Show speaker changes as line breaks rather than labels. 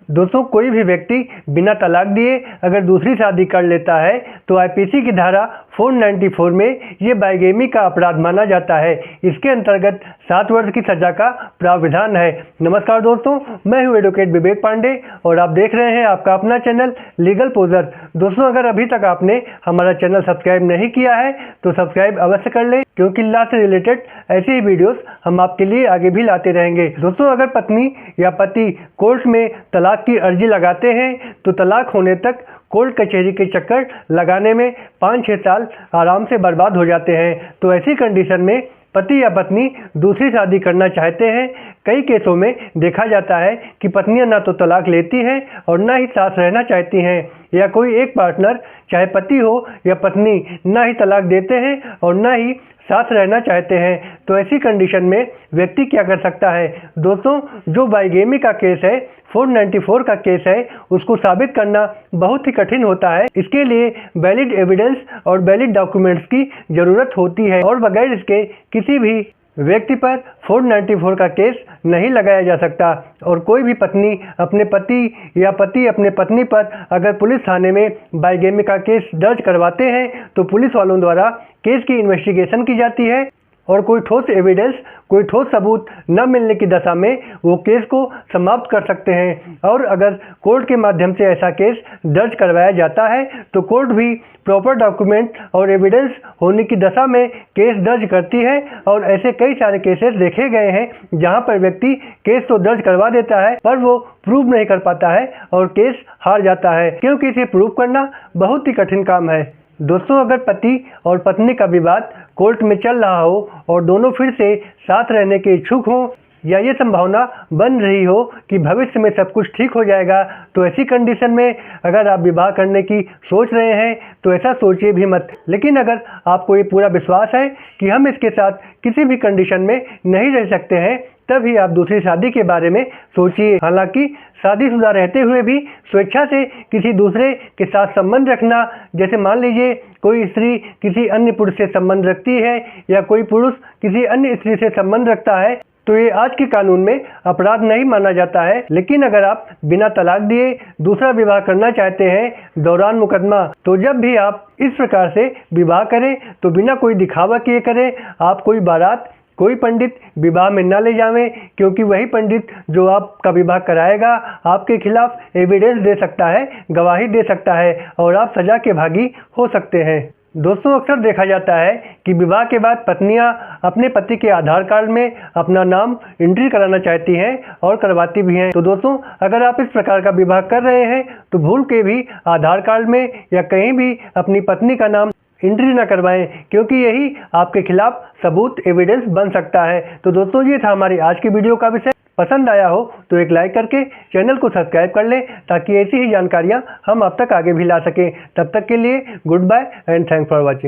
दोस्तों, कोई भी व्यक्ति बिना तलाक दिए अगर दूसरी शादी कर लेता है तो आईपीसी की धारा 494 में ये बाइगेमी का अपराध माना जाता है। इसके अंतर्गत 7 वर्ष की सजा का प्रावधान है। नमस्कार दोस्तों, मैं हूं एडवोकेट विवेक पांडे और आप देख रहे हैं आपका अपना चैनल लीगल पोजर। दोस्तों, अगर अभी तक आपने हमारा चैनल सब्सक्राइब नहीं किया है तो सब्सक्राइब अवश्य कर लें, क्योंकि लॉ से रिलेटेड ऐसे ही वीडियोस हम आपके लिए आगे भी लाते रहेंगे। दोस्तों, अगर पत्नी या पति कोर्ट में तलाक की अर्जी लगाते हैं तो तलाक होने तक कोर्ट कचहरी के चक्कर लगाने में 5-6 साल आराम से बर्बाद हो जाते हैं। तो ऐसी कंडीशन में पति या पत्नी दूसरी शादी करना चाहते हैं। कई केसों में देखा जाता है कि पत्नियां ना तो तलाक लेती हैं और ना ही साथ रहना चाहती हैं, या कोई एक पार्टनर चाहे पति हो या पत्नी ना ही तलाक देते हैं और ना ही साथ रहना चाहते हैं। तो ऐसी कंडीशन में व्यक्ति क्या कर सकता है? दोस्तों, जो बाइगेमी का केस है, 494 का केस है, उसको साबित करना बहुत ही कठिन होता है। इसके लिए वैलिड एविडेंस और वैलिड डॉक्यूमेंट्स की ज़रूरत होती है और बगैर इसके किसी भी व्यक्ति पर 494 का केस नहीं लगाया जा सकता। और कोई भी पत्नी अपने पति या पति अपने पत्नी पर अगर पुलिस थाने में बाइगेमी का केस दर्ज करवाते हैं तो पुलिस वालों द्वारा केस की इन्वेस्टिगेशन की जाती है और कोई ठोस एविडेंस, कोई ठोस सबूत न मिलने की दशा में वो केस को समाप्त कर सकते हैं। और अगर कोर्ट के माध्यम से ऐसा केस दर्ज करवाया जाता है तो कोर्ट भी प्रॉपर डॉक्यूमेंट और एविडेंस होने की दशा में केस दर्ज करती है। और ऐसे कई सारे केसेस देखे गए हैं जहां पर व्यक्ति केस तो दर्ज करवा देता है पर वो प्रूव नहीं कर पाता है और केस हार जाता है, क्योंकि इसे प्रूव करना बहुत ही कठिन काम है। दोस्तों, अगर पति और पत्नी का विवाद कोर्ट में चल रहा हो और दोनों फिर से साथ रहने के इच्छुक हों या ये संभावना बन रही हो कि भविष्य में सब कुछ ठीक हो जाएगा, तो ऐसी कंडीशन में अगर आप विवाह करने की सोच रहे हैं तो ऐसा सोचिए भी मत। लेकिन अगर आपको ये पूरा विश्वास है कि हम इसके साथ किसी भी कंडीशन में नहीं रह सकते हैं, तभी आप दूसरी शादी के बारे में सोचिए। हालांकि शादीशुदा रहते हुए भी स्वेच्छा से किसी दूसरे के साथ संबंध रखना, जैसे मान लीजिए कोई स्त्री किसी अन्य पुरुष से संबंध रखती है या कोई पुरुष किसी अन्य स्त्री से संबंध रखता है, तो ये आज के कानून में अपराध नहीं माना जाता है। लेकिन अगर आप बिना तलाक दिए दूसरा विवाह करना चाहते हैं दौरान मुकदमा, तो जब भी आप इस प्रकार से विवाह करें तो बिना कोई दिखावा किए करें। आप कोई बारात, कोई पंडित विवाह में न ले जावें, क्योंकि वही पंडित जो आपका विवाह कराएगा आपके खिलाफ एविडेंस दे सकता है, गवाही दे सकता है और आप सजा के भागी हो सकते हैं। दोस्तों, अक्सर देखा जाता है कि विवाह के बाद पत्नियां अपने पति के आधार कार्ड में अपना नाम एंट्री कराना चाहती हैं और करवाती भी हैं। तो दोस्तों, अगर आप इस प्रकार का विवाह कर रहे हैं तो भूल के भी आधार कार्ड में या कहीं भी अपनी पत्नी का नाम एंट्री ना करवाएं, क्योंकि यही आपके खिलाफ सबूत, एविडेंस बन सकता है। तो दोस्तों, ये था हमारी आज की वीडियो का विषय। पसंद आया हो तो एक लाइक करके चैनल को सब्सक्राइब कर लें, ताकि ऐसी ही जानकारियां हम आप तक आगे भी ला सकें। तब तक के लिए goodbye and thanks for watching.